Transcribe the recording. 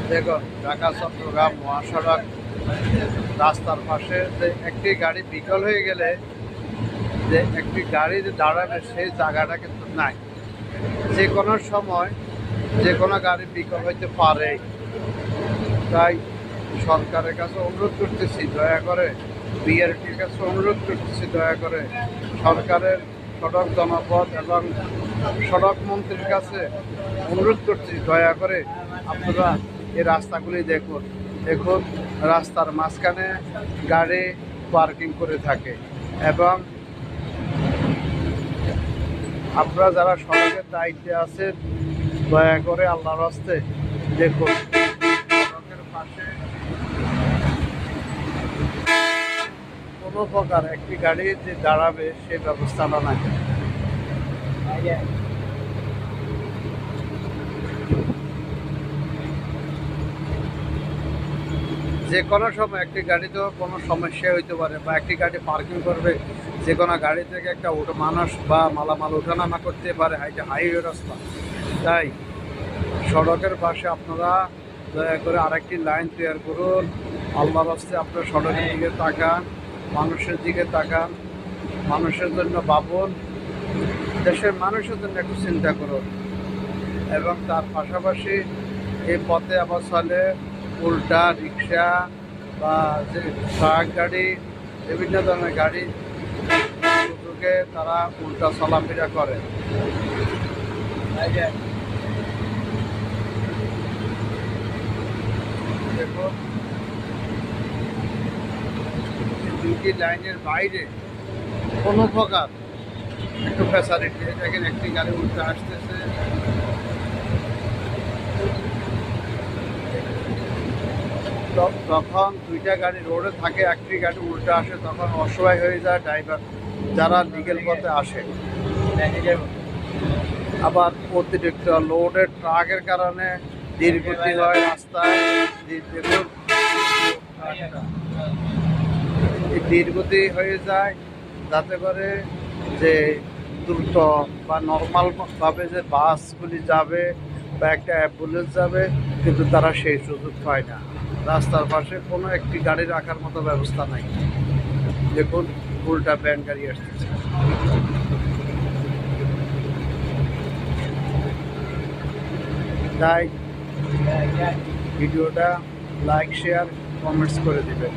দেখুন, ঢাকা চট্টগ্রাম মহাসড়ক রাস্তার পাশে যে একটি গাড়ি বিকল হয়ে গেলে যে একটি গাড়ি যে দাঁড়াবে সেই জায়গাটা কিন্তু নাই। যে কোনো সময় যে কোনো গাড়ি বিকল হইতে পারে। তাই সরকারের কাছে অনুরোধ করতেছি, দয়া করে বিআরটির কাছে অনুরোধ করতেছি, দয়া করে সরকারের সড়ক জনপথ এবং সড়ক মন্ত্রীর কাছে অনুরোধ করছি, দয়া করে আপনারা এই রাস্তাগুলি দেখুন। দেখুন, রাস্তার মাঝখানে গাড়ি পার্কিং করে থাকে এবং আপনারা যারা সড়কের দায়িত্বে আছেন, দয়া করে আল্লাহর হস্তে দেখুন সড়কের পাশে কোনো প্রকার একটি গাড়ি যে দাঁড়াবে সেই ব্যবস্থাটা নাই। যে কোনো সময় একটি গাড়ি তো কোনো সমস্যা হইতে পারে, বা একটি গাড়ি পার্কিং করবে, যে কোনো গাড়ি থেকে একটা মানুষ বা মালামাল ওঠানামা করতে পারে, এটা হাইওয়ে রাস্তা। তাই সড়কের পাশে আপনারা দয়া করে আরেকটি লাইন তৈরি করুন। আল্লাহর রাস্তায় আপনার সড়কের দিকে তাকান, মানুষের দিকে তাকান, মানুষের জন্য ভাবুন, দেশের মানুষের জন্য একটু চিন্তা করুন। এবং তার পাশাপাশি এই পথে আবার চলে উল্টা রিক্সা বা যে ট্রাক গাড়ি, বিভিন্ন ধরনের গাড়ি সুযোগে তারা উল্টা চলাফেরা করে। দেখুন, দুটি লাইনের বাইরে কোনো প্রকার একটু ফ্যাসিলিটি, দেখেন একটি গাড়ি উল্টা আসতেছে, যখন দুইটা গাড়ি রোডে থাকে, একটি গাড়ি উল্টা আসে, তখন অসহায় হয়ে যায় ড্রাইভার যারা লিগেল পথে আসে। আবার অতিরিক্ত লোডের ট্রাকের কারণে ধীরগতি হয় রাস্তায়। ধীরগতি হয়ে যায়, যাতে করে যে দ্রুত বা নর্মালভাবে যে বাসগুলি যাবে বা একটা অ্যাম্বুলেন্স যাবে, কিন্তু তারা সেই সুযোগ পায় না। রাস্তার পাশে কোনো একটি গাড়ি রাখার মতো ব্যবস্থা নাই। দেখুন, উল্টা ভ্যান গাড়ি আসতেছে। তাই ভিডিওটা লাইক, শেয়ার, কমেন্টস করে দিবেন।